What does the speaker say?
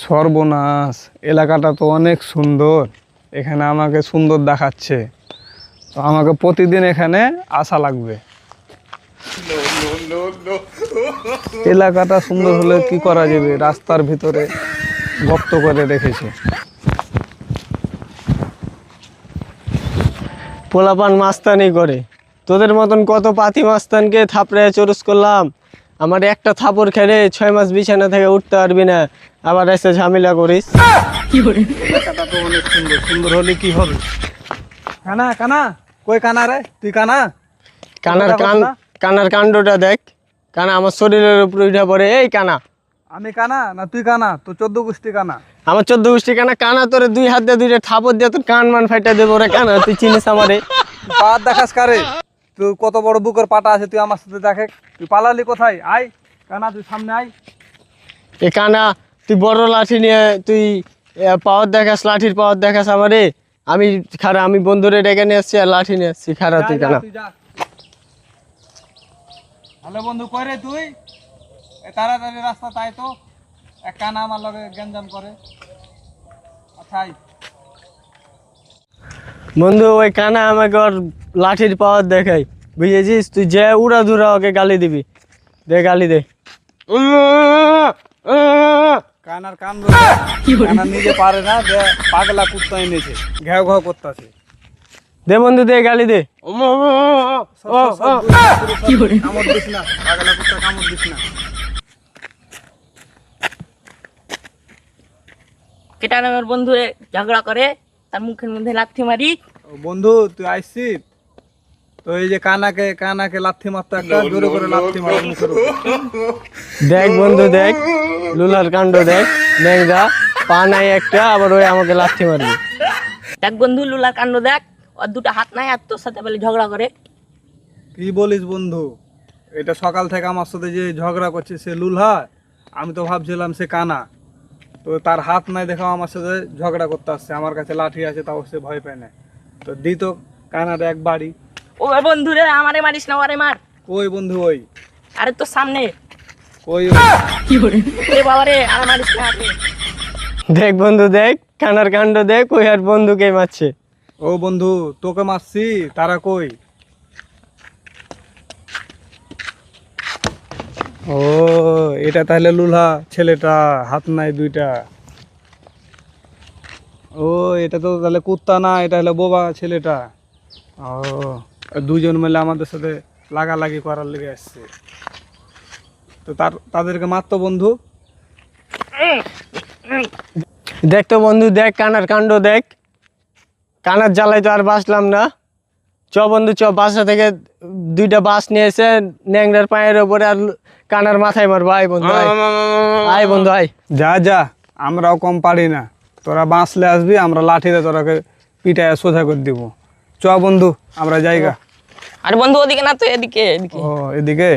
সর্বনাশ, এলাকাটা তো অনেক সুন্দর। এখানে আমাকে সুন্দর দেখাচ্ছে, তো আমাকে প্রতিদিন এখানে আসা লাগবে। এলাকাটা সুন্দর হলে কি করা যাবে, রাস্তার ভিতরে গর্ত করে রেখেছে। পোলাপান মাস্তানি করে, তোদের মতন কত পাতি মাস্তানকে থাপড়ে চরুস করলাম। আমার একটা থাপড় খেলে 6 মাস বিছানা থেকে উঠতে পারবি না, আবার এসে ঝামেলা করিস। এলাকাটা তো অনেক সুন্দর, সুন্দর হলে কি হবে? কানা কানা, কই কানা রে? তুই কানা? কানার কাণ্ডটা দেখ। কানা আমার শরীরের উপর উঠে পড়ে। এই কানা, আমি কানা না তুই কানা? তো 14 গোষ্ঠী কানা। আমার 14 গোষ্ঠী কানা। কানা তোরে 2 হাত দিয়ে 2টা থাপড় দিয়ে তোর কান মান ফাইটা দেবো রে। কানা তুই চিনিস আমারে? পা দেখাস কারে? তুই কত বড় বুকের পাটা আছে, তুই আমার সাথে দেখে। তুই পালালি কোথায়? আয় কানা, তুই সামনে আয়। এ কানা, তুই বড় লাঠি নিয়ে তুই পাওয়ার দেখাস, লাঠির পাওয়ার দেখাস আমারে। আমি খারা, আমি বন্ধুরে ডেকে নিয়ে আসছি আর লাঠি নিয়ে আসছি। খারা তুই কানা। হ্যালো বন্ধু, কই রে তুই? তাড়াতাড়ি রাস্তা তাই তো, এক কানা আমার লগে গেঞ্জাম করে। আচ্ছা আয়। বন্ধু, ওই কানা আমাকে ওর লাঠির পাওয়ার দেখাই, বুঝেছিস? তুই যে উড়া ধুরা ওকে গালি দিবি। দে গালি দে। কানার কান কানা নিজে পারে না, যে পাগলা কুত্তা এনেছে, ঘেউ ঘেউ করতেছে। দে বন্ধু, দে গালি দে। কামড় দিস না, পাগলা কুত্তা, কামড় দিস না। কেটা নামের বন্ধু ঝগড়া করে, তার মুখের মধ্যে লাথি মারি। বন্ধু তুই আইসিস তো, এই যে কানাকে লাথি মারতো, একটা জোরে করে লাথি মারে মুখের উপর। দেখ বন্ধু, দেখ লুলার কাণ্ড দেখ। ন্যাংরা পা নাই একটা, আবার ওই আমাকে লাথি মারবে। দেখ বন্ধু, লুলার কাণ্ড দেখ। ওর 2টা হাত নাই, আর তোর সাথে বলে ঝগড়া করে। কি বলিস বন্ধু? এটা সকাল থেকে আমার সাথে যে ঝগড়া করছে সে লুলহা, আমি তো ভাবছিলাম সে কানা। তো তার হাত নাই দেখো আমার সাথে ঝগড়া করতে আসছে, আমার কাছে লাঠি আছে, তাও সে ভয় পায় না। তো দিত কানার এক বাড়ি। ও বন্ধু রে, আমারে মারিস না, ওরে মার। কই বন্ধু ওই? আরে তোর সামনে। কই? এ বাবা রে, আর মারিস না আপনি। দেখ বন্ধু, দেখ কানার কাণ্ড দেখ। ওই আর বন্ধুকে মারছে। ও বন্ধু, তোকে মারছি, তারা কই? ও, এটা তাহলে লুলহা ছেলেটা, হাত নাই 2টা। ও, এটা তো তাহলে কুত্তা না, এটা হলো বোবা ছেলেটা। ও, 2জন মিলে আমাদের সাথে লাগালাগি করার লেগে আসছে। তো তাদেরকে মারতো বন্ধু। দেখ তো বন্ধু, দেখ কানার কাণ্ড দেখ। কানার জ্বালাই তো আর বাঁচলাম না। চ বন্ধু চ, বাসা থেকে 2টা বাস নিয়ে এসে ন্যাংরার পায়ের ওপরে আর কানার মাথায় মারবো। আয় বন্ধু আয়। আয় বন্ধু আয়। যা যা, আমরাও কম পারি না। তোরা বাঁচলে আসবি, আমরা লাঠিতে তোরাকে পিটায় সোজা করে দিব। চ বন্ধু, আমরা জায়গা। আরে বন্ধু ওদিকে না, তো এদিকে এদিকে। ও, এদিকে।